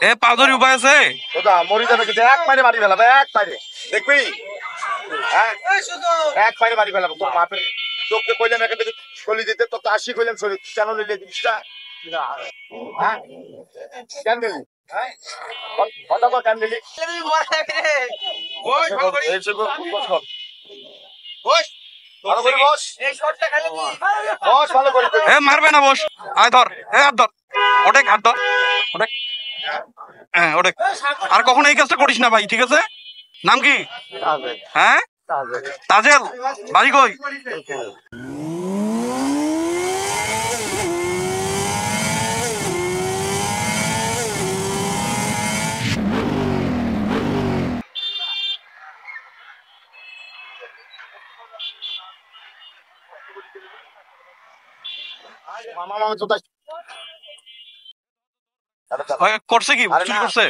এ পাউদারি উপায় আছে মরি যাবে কিন্তু এক মাইরে মারি ফেলাবে এক মাইরে দেখবি এক মাইরে মারি ফেলাবো তোর বাপের চোখকে কইলাম এখান থেকে গলি দিতে তো 80 কইলাম শরীর কেন নিলে জিনিসটা কেন দিলি কেন দিলি মারবে না বস আয় ধর হাত ধর ওটেক হাত ধর ওটেক হ্যাঁ ওটেক আর কখনো এই কাজটা করিস না ভাই ঠিক আছে নাম কি হ্যাঁ তাজেল বাড়ি কই করছে কি চুরি করছে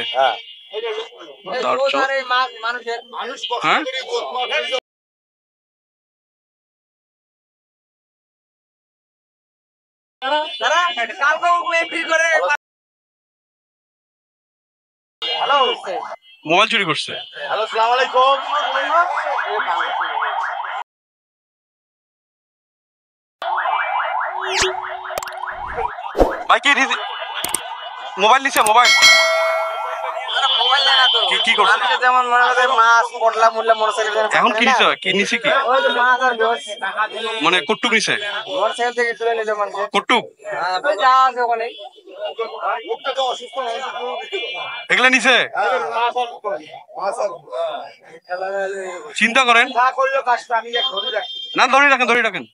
মোবাইল চুরি করছে আসসালামু আলাইকুম ভাই কি মোবাইল নিছে মোবাইল কি করছে যেমন মনে করে মাছ পটলা মুল্লা মোটরসাইকেল এখন কি নিছে কি নিছে কি ওই যে মাছ আর গোশ মানে কটুক নিছে মোটরসাইকেল থেকে তুলে নিছে মানে কটুক হ্যাঁ যা আছে ওখানে এগুলা নিছে চিন্তা করেন না ধরে রাখেন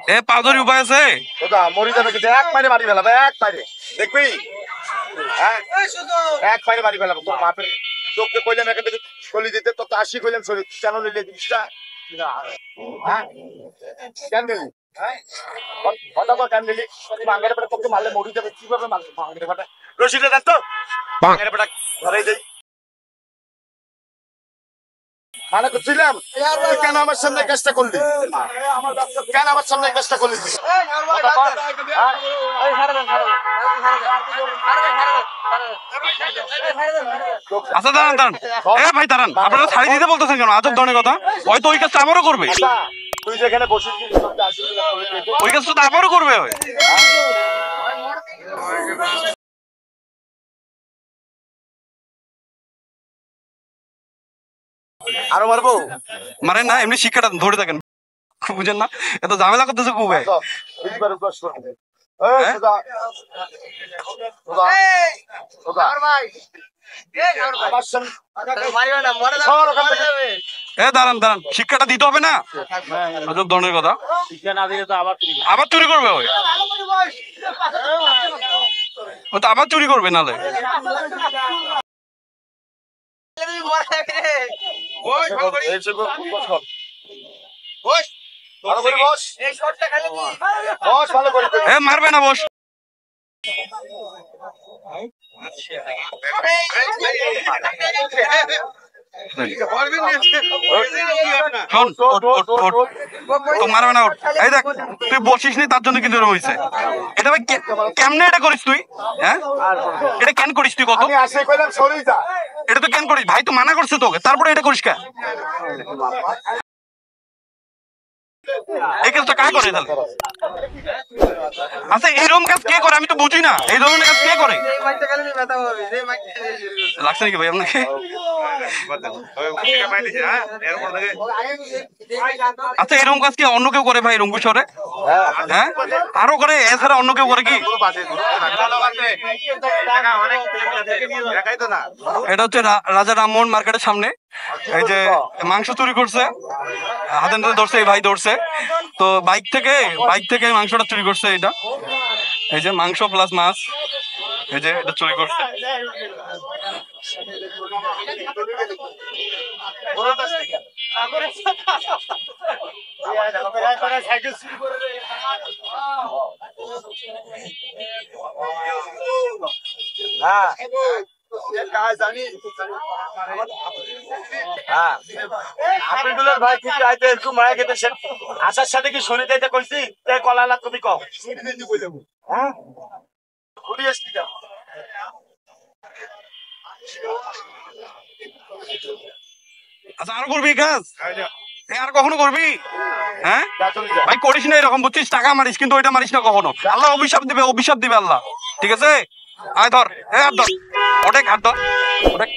এ পাউদারি উপায় আছে মরি যাবে কিন্তু এক মাইরে মারি ফেলাবে এক মাইরে দেখবি এক মাইরে মারি ফেলাবো তোর বাপের চোখকে কইলাম এখান থেকে গলি দিতে তো 80 কইলাম শরীর কেন নিলে জিনিসটা কেন দিলি কেন দিলি বাঙের পেটে তোকে মারলে মরি যাবে কিভাবে মারবে বাঙের পেটে রশিদে দেন তো বাঙের পেটে ধরেই দেই মানে করছিলাম কেন আমার সামনে কাজটা করলি কেন আমার সামনে কাজটা করলি আচ্ছা দাঁড়ান এ ভাই দাঁড়ান আপনারা ছাড়ি দিতে বলতেছেন কেন আজব ধরনের কথা হয়তো ওই কাজটা আবারও করবে তুই যেখানে বসেছিস ওই কাজটা তো আবারও করবে আরো মারবো মারেন না এমনি শিক্ষাটা ধরে থাকেন বুঝেন না এত ঝামেলা করতেছে খুব দাঁড়ান শিক্ষাটা দিতে হবে না আজব ধরনের কথা আবার চুরি করবে ওই তো আবার চুরি করবে নালে মারবে না বস মারবে না এই দেখ তুই বসিস নি তার জন্য কিন্তু হয়েছে এটা ভাই কেমনে এটা করিস তুই হ্যাঁ এটা কেন করিস তুই কত এটা তো কেন করিস ভাই তো মানা করছে তোকে তারপরে এটা করিস কে এই কাজটা কাজ করে তাহলে আচ্ছা এইরকম কাজ কে করে আমি তো বুঝি না এই ধরনের কাজ কে করে লাগছে নাকি ভাই আপনাকে আচ্ছা এরকম কাজ কি অন্য কেউ করে ভাই রংপুর শহরে হ্যাঁ আরো করে এছাড়া অন্য কেউ করে কি এটা হচ্ছে রাজা রামমোহন মার্কেটের সামনে এই যে মাংস চুরি করছে হাতে নাতে ধরছে এই ভাই ধরছে তো বাইক থেকে মাংসটা চুরি করছে এটা এই যে মাংস প্লাস মাছ এই যে এটা চুরি করছে হ্যাঁ জানি হ্যাঁ আপিদুলের ভাই কি আইতে একটু মায়া গেতেছেন আশার সাথে কি শুনে যাইতে কইছি তাই কলালা তুমি কও হ্যাঁ ঘুরি আসছি যা আচ্ছা আর করবি কাজ আর কখনো করবি? হ্যাঁ যা চলে যা ভাই করিস না এরকম, বুঝছিস? টাকা মারিস কিন্তু ওইটা মারিস না কখনো। আল্লাহ অভিশাপ দিবে, অভিশাপ দিবে আল্লাহ। ঠিক আছে, আয় ধর, হাত ধর, ওটেক হাত ধর, ওটেক,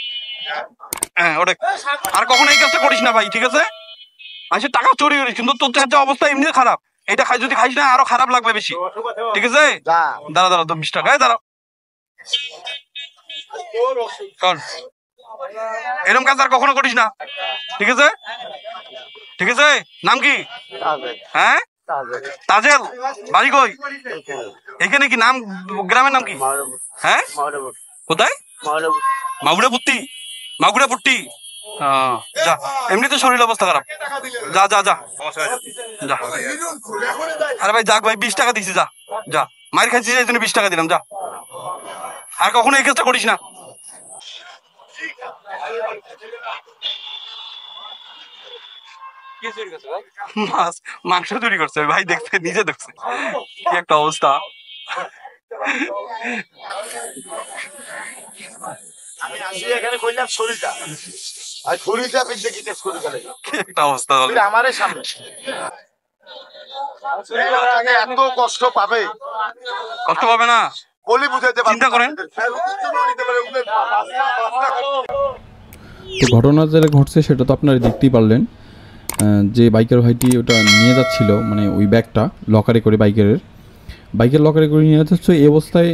হ্যাঁ ওটেক। আর কখনো এই কাজটা করিস না ভাই, ঠিক আছে? মানুষের টাকা চুরি করিস, কিন্তু তোর যে অবস্থা এমনি খারাপ, এটা খাই যদি খাইস না আরো খারাপ লাগবে বেশি, ঠিক আছে? যা দাঁড়া দাঁড়া, তো 20 টাকা দাঁড়া, কর। এরকম কাজ আর কখনো করিস না, ঠিক আছে? ঠিক আছে, নাম কি? হ্যাঁ তাজেল, বাড়ি কই? এখানে কি নাম, গ্রামের নাম কি? হ্যাঁ কোথায়? মাগুরাপুত্তি, মাগুরাপুট্টি। যা, এমনিতে শরীর অবস্থা খারাপ, যা যা যা যা। আরে ভাই যাক ভাই, 20 টাকা দিছি, যা যা, মায়ের খাইছিস এই জন্য 20 টাকা দিলাম, যা। আর কখনো এই কাজটা করিস না। মাছ, মাংস চুরি করছে ভাই, দেখছে, নিজে দেখছে কি একটা অবস্থা। আমি আসি এখানে কইলাম শরীরটা আর শরীরটা পেছে কি টেস্ট করে গেলে কি একটা অবস্থা হলো। আমারে সামনে এত কষ্ট পাবে, কষ্ট পাবে না, বলি বুঝাইতে চিন্তা করেন। তো ঘটনা যেটা ঘটছে সেটা তো আপনারা দেখতেই পারলেন, যে বাইকের ভাইটি ওটা নিয়ে যাচ্ছিল, মানে ওই ব্যাগটা লকারে করে বাইকের লকারে করে নিয়ে যাচ্ছে, এই অবস্থায়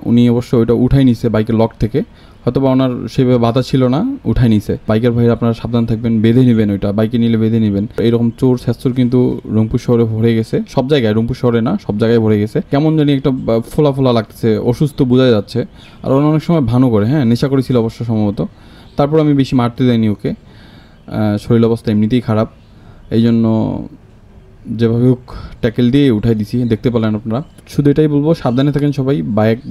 উনি অবশ্য ওইটা উঠাই নিছে বাইকের লক থেকে, হয়তো বা ওনার সেভাবে বাধা ছিল না, উঠাই নিছে। বাইকের ভাইরা আপনারা সাবধান থাকবেন, বেঁধে নেবেন, ওইটা বাইকে নিলে বেঁধে নেবেন। এরকম চোর ছ্যাঁচোর কিন্তু রংপুর শহরে ভরে গেছে, সব জায়গায়, রংপুর শহরে না সব জায়গায় ভরে গেছে। কেমন জানি একটা ফোলা ফোলা লাগতেছে, অসুস্থ বোঝা যাচ্ছে। আর অনেক সময় ভানো করে, হ্যাঁ নেশা করেছিল অবশ্য সম্ভবত। তারপর আমি বেশি মারতে যাইনি ওকে, শরীর অবস্থা এমনিতেই খারাপ, এই জন্য যেভাবে হোক ট্যাকেল দিয়ে উঠাই দিছি, দেখতে পেলেন আপনারা। শুধু এটাই বলবো, সাবধানে থাকেন সবাই,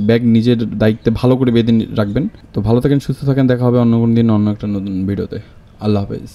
ব্যাগ নিজের দায়িত্বে ভালো করে বেঁধে রাখবেন। তো ভালো থাকেন, সুস্থ থাকেন, দেখা হবে অন্য কোনো দিন অন্য একটা নতুন ভিডিওতে। আল্লাহ হাফেজ।